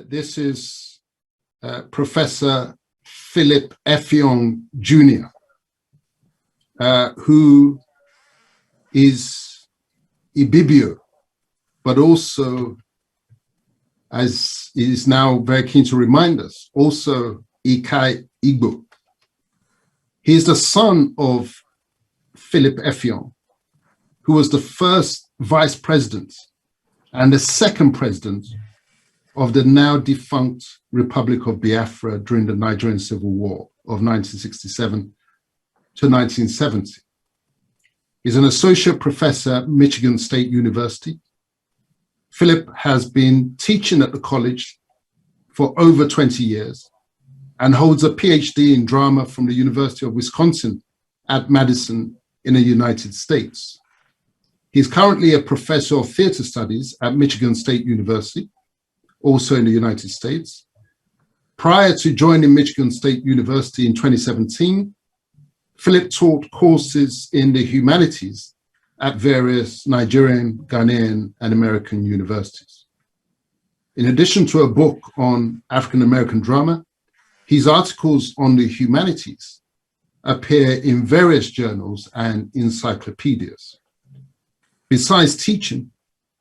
This is Professor Philip Effiong Jnr., who is Ibibio, but also, as he is now very keen to remind us, also Ikai Igbo. He is the son of Philip Effiong, who was the first vice president and the second president of the now defunct Republic of Biafra during the Nigerian Civil War of 1967 to 1970. He's an associate professor at Michigan State University. Philip has been teaching at the college for over 20 years and holds a PhD in drama from the University of Wisconsin at Madison in the United States. He's currently a professor of theater studies at Michigan State University, also in the United States. Prior to joining Michigan State University in 2017, Philip taught courses in the humanities at various Nigerian, Ghanaian, and American universities. In addition to a book on African-American drama, his articles on the humanities appear in various journals and encyclopedias. Besides teaching,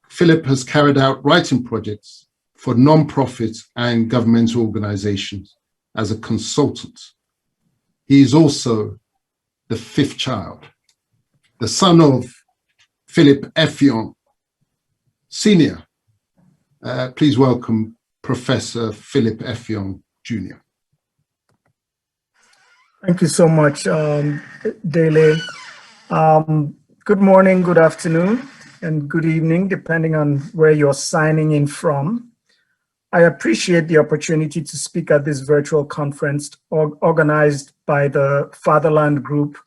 Philip has carried out writing projects for non-profit and governmental organizations as a consultant. He is also the fifth child, the son of Philip Effiong Sr. Please welcome Professor Philip Effiong Jr. Thank you so much, Dele. Good morning, good afternoon, and good evening, depending on where you're signing in from. I appreciate the opportunity to speak at this virtual conference organized by the Fatherland Group,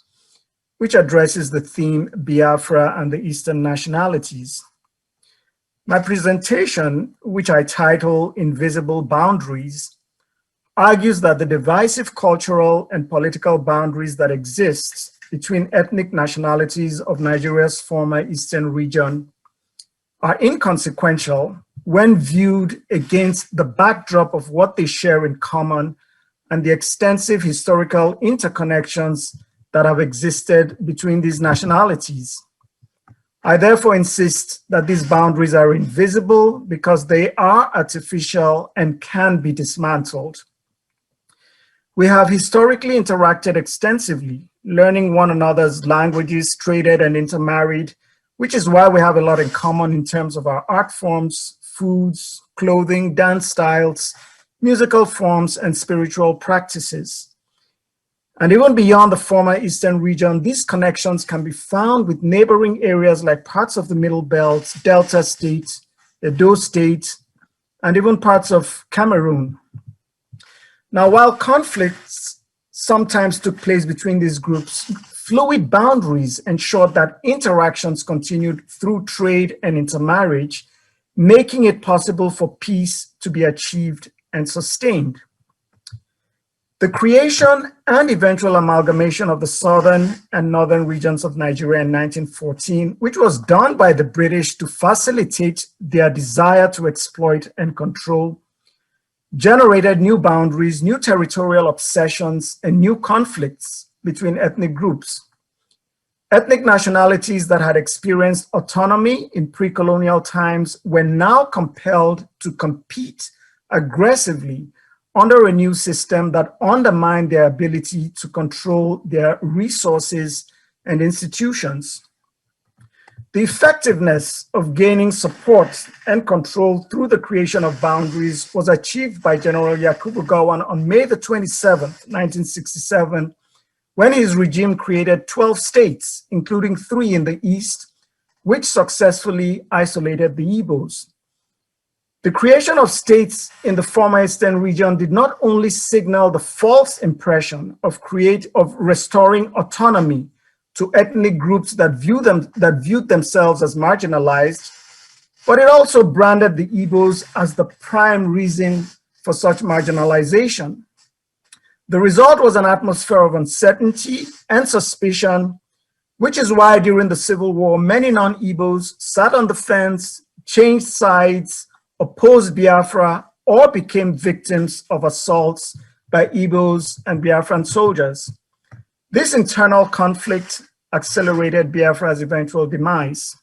which addresses the theme Biafra and the Eastern Nationalities. My presentation, which I title Invisible Boundaries, argues that the divisive cultural and political boundaries that exist between ethnic nationalities of Nigeria's former Eastern region are inconsequential when viewed against the backdrop of what they share in common and the extensive historical interconnections that have existed between these nationalities. I therefore insist that these boundaries are invisible because they are artificial and can be dismantled. We have historically interacted extensively, learning one another's languages, traded and intermarried, which is why we have a lot in common in terms of our art forms, foods, clothing, dance styles, musical forms, and spiritual practices. And even beyond the former Eastern region, these connections can be found with neighboring areas like parts of the Middle Belt, Delta State, Edo State, and even parts of Cameroon. Now, while conflicts sometimes took place between these groups, fluid boundaries ensured that interactions continued through trade and intermarriage, making it possible for peace to be achieved and sustained. The creation and eventual amalgamation of the southern and northern regions of Nigeria in 1914, which was done by the British to facilitate their desire to exploit and control, generated new boundaries, new territorial obsessions, and new conflicts between ethnic groups. Ethnic nationalities that had experienced autonomy in pre-colonial times were now compelled to compete aggressively under a new system that undermined their ability to control their resources and institutions. The effectiveness of gaining support and control through the creation of boundaries was achieved by General Yakubu Gowon on May the 27th, 1967, when his regime created 12 states, including 3 in the East, which successfully isolated the Igbos. The creation of states in the former Eastern region did not only signal the false impression of restoring autonomy to ethnic groups that viewed themselves as marginalized, but it also branded the Igbos as the prime reason for such marginalization. The result was an atmosphere of uncertainty and suspicion, which is why during the Civil War, many non-Igbos sat on the fence, changed sides, opposed Biafra, or became victims of assaults by Igbos and Biafran soldiers. This internal conflict accelerated Biafra's eventual demise.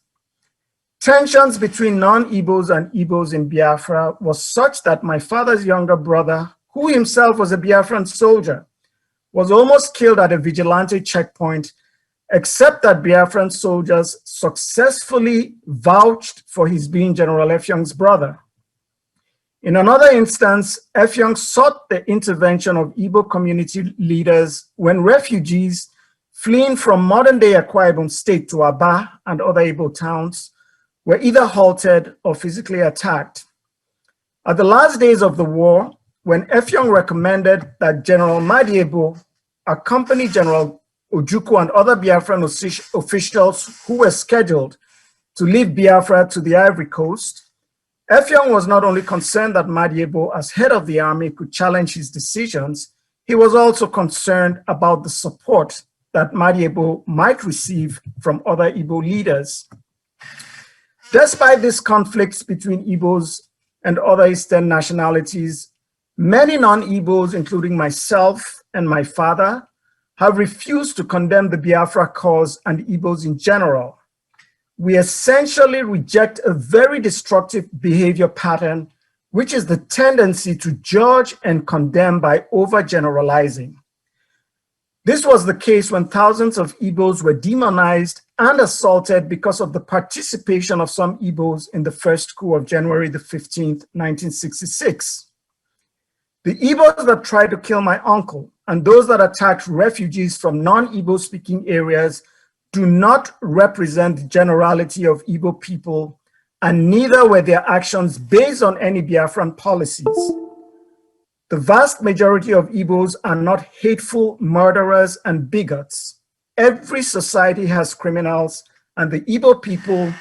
Tensions between non-Igbos and Igbos in Biafra was such that my father's younger brother, who himself was a Biafran soldier, was almost killed at a vigilante checkpoint, except that Biafran soldiers successfully vouched for his being General Effiong's brother. In another instance, Effiong sought the intervention of Igbo community leaders when refugees fleeing from modern-day Akwa Ibom State to Aba and other Igbo towns were either halted or physically attacked. At the last days of the war, when Effiong recommended that General Madiebo accompany General Ojukwu and other Biafran officials who were scheduled to leave Biafra to the Ivory Coast, Effiong was not only concerned that Madiebo, as head of the army, could challenge his decisions, he was also concerned about the support that Madiebo might receive from other Igbo leaders. Despite these conflicts between Igbos and other Eastern nationalities, many non-Igbos, including myself and my father, have refused to condemn the Biafra cause and Igbos in general. We essentially reject a very destructive behavior pattern, which is the tendency to judge and condemn by overgeneralizing. This was the case when thousands of Igbos were demonized and assaulted because of the participation of some Igbos in the first coup of January the 15th, 1966. The Igbos that tried to kill my uncle and those that attacked refugees from non-Igbo speaking areas do not represent the generality of Igbo people, and neither were their actions based on any Biafran policies. The vast majority of Igbos are not hateful murderers and bigots. Every society has criminals, and the Igbo people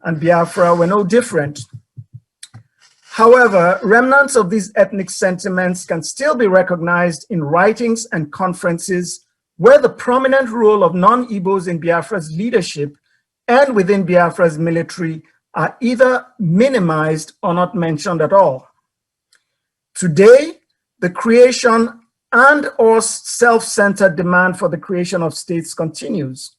and Biafra were no different. However, remnants of these ethnic sentiments can still be recognized in writings and conferences where the prominent role of non-Igbos in Biafra's leadership and within Biafra's military are either minimized or not mentioned at all. Today, the creation and or self-centered demand for the creation of states continues.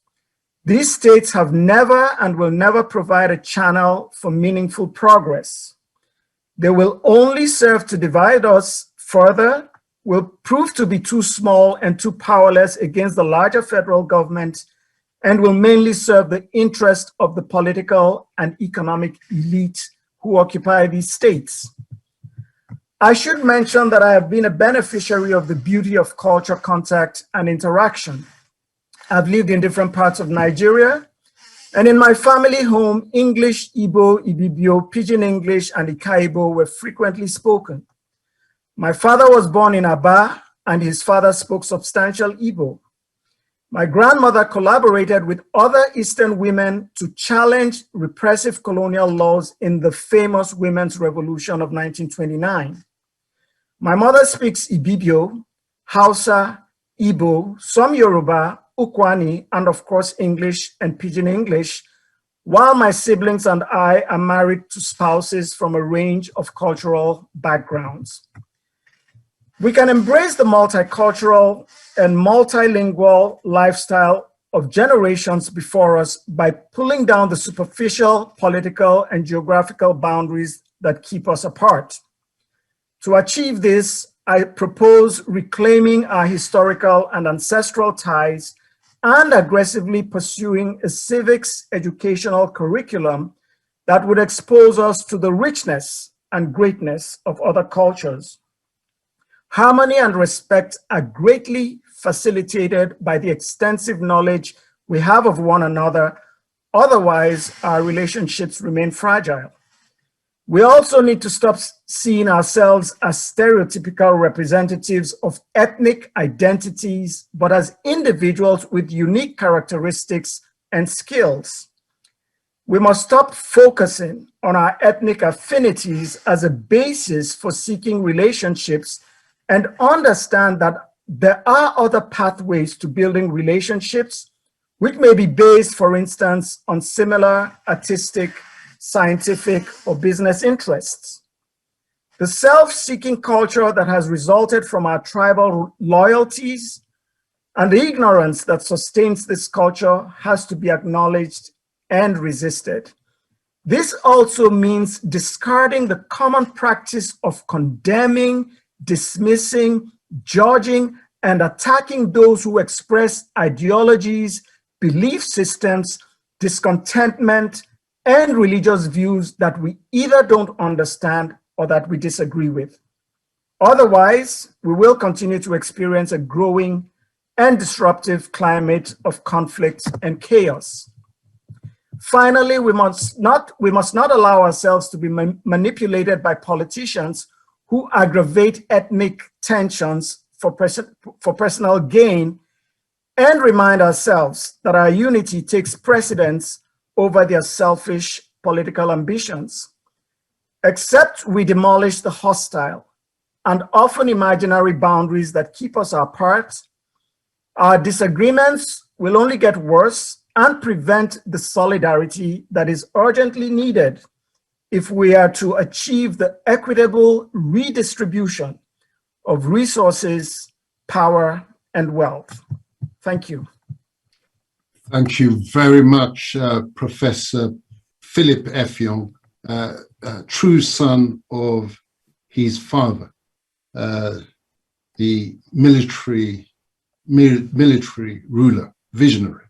These states have never and will never provide a channel for meaningful progress. They will only serve to divide us further, will prove to be too small and too powerless against the larger federal government, and will mainly serve the interest of the political and economic elite who occupy these states. I should mention that I have been a beneficiary of the beauty of culture, contact, and interaction. I've lived in different parts of Nigeria, and in my family home, English, Igbo, Ibibio, Pidgin English, and Ikaibo were frequently spoken. My father was born in Aba, and his father spoke substantial Igbo. My grandmother collaborated with other Eastern women to challenge repressive colonial laws in the famous Women's Revolution of 1929. My mother speaks Ibibio, Hausa, Igbo, some Yoruba, Ukwani, and of course English and Pidgin English, while my siblings and I are married to spouses from a range of cultural backgrounds. We can embrace the multicultural and multilingual lifestyle of generations before us by pulling down the superficial political and geographical boundaries that keep us apart. To achieve this, I propose reclaiming our historical and ancestral ties and aggressively pursuing a civics educational curriculum that would expose us to the richness and greatness of other cultures. Harmony and respect are greatly facilitated by the extensive knowledge we have of one another. Otherwise, our relationships remain fragile. We also need to stop seeing ourselves as stereotypical representatives of ethnic identities, but as individuals with unique characteristics and skills. We must stop focusing on our ethnic affinities as a basis for seeking relationships and understand that there are other pathways to building relationships, which may be based, for instance, on similar artistic, scientific, or business interests. The self-seeking culture that has resulted from our tribal loyalties and the ignorance that sustains this culture has to be acknowledged and resisted. This also means discarding the common practice of condemning, dismissing, judging, and attacking those who express ideologies, belief systems, discontentment, and religious views that we either don't understand or that we disagree with. Otherwise, we will continue to experience a growing and disruptive climate of conflict and chaos. Finally, we must not allow ourselves to be manipulated by politicians who aggravate ethnic tensions for personal gain, and remind ourselves that our unity takes precedence over their selfish political ambitions. Except we demolish the hostile and often imaginary boundaries that keep us apart, our disagreements will only get worse and prevent the solidarity that is urgently needed if we are to achieve the equitable redistribution of resources, power, and wealth. Thank you. Thank you very much, Professor Philip Effiong, true son of his father, the military ruler, visionary.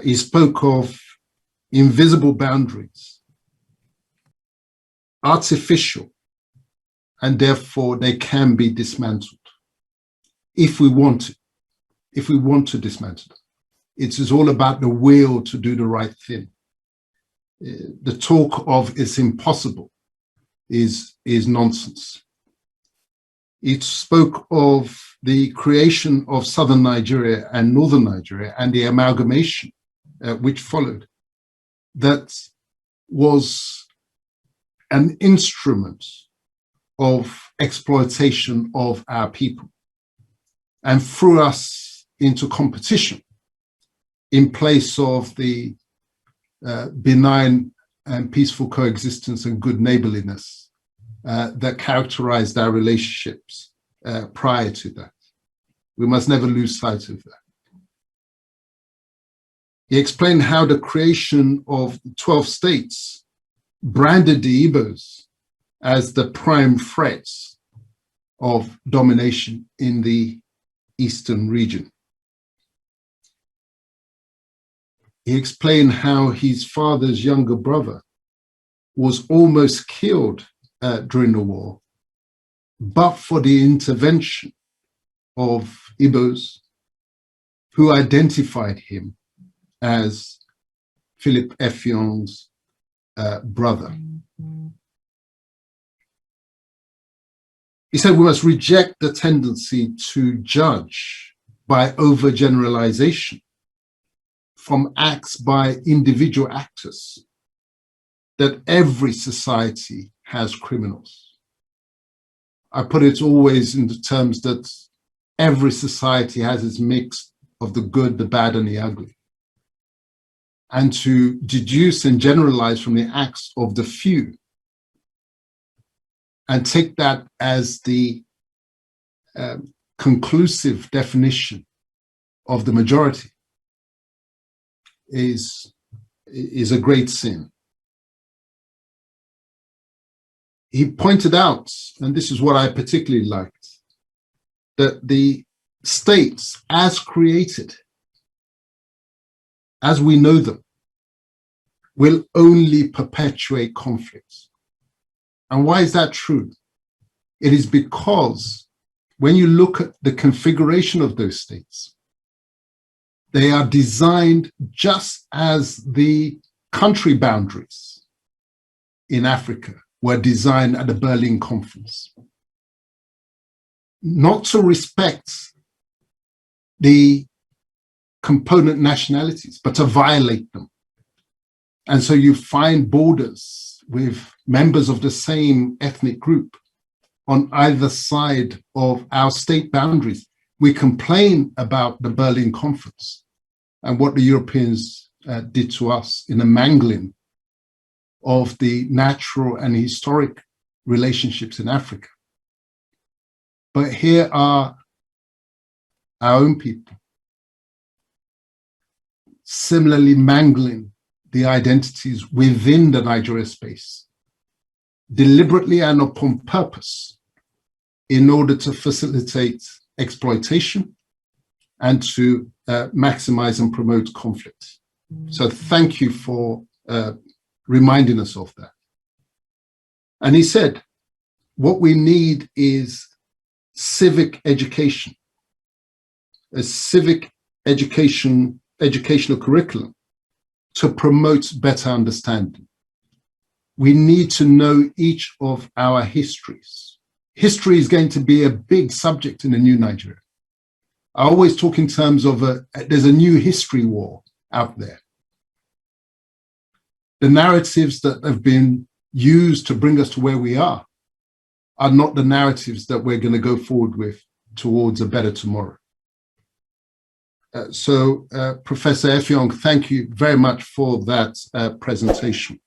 He spoke of invisible boundaries, artificial, and therefore they can be dismantled if we want to dismantle them. It is all about the will to do the right thing. The talk of it's impossible is nonsense. It spoke of the creation of southern Nigeria and northern Nigeria and the amalgamation which followed. That was an instrument of exploitation of our people and threw us into competition in place of the benign and peaceful coexistence and good neighborliness that characterized our relationships prior to that. We must never lose sight of that. He explained how the creation of 12 states branded the Igbos as the prime threats of domination in the eastern region. He explained how his father's younger brother was almost killed during the war, but for the intervention of Igbos who identified him as Philip Effiong's brother. He said we must reject the tendency to judge by overgeneralization from acts by individual actors, that every society has criminals. I put it always in the terms that every society has its mix of the good, the bad, and the ugly. And to deduce and generalize from the acts of the few and take that as the conclusive definition of the majority is a great sin. He pointed out, and this is what I particularly liked, that the states as created, as we know them, will only perpetuate conflicts. And why is that true? It is because when you look at the configuration of those states, they are designed just as the country boundaries in Africa were designed at the Berlin Conference. Not to respect the component nationalities, but to violate them. And so you find borders with members of the same ethnic group on either side of our state boundaries. We complain about the Berlin Conference and what the Europeans did to us in the mangling of the natural and historic relationships in Africa. But here are our own people similarly mangling the identities within the Nigeria space, deliberately and upon purpose, in order to facilitate exploitation and to maximize and promote conflict. So thank you for reminding us of that. And he said, what we need is civic education, a civic educational curriculum to promote better understanding. We need to know each of our histories. History is going to be a big subject in the new Nigeria. I always talk in terms of there's a new history war out there. The narratives that have been used to bring us to where we are not the narratives that we're going to go forward with towards a better tomorrow. So Professor Effiong, thank you very much for that presentation.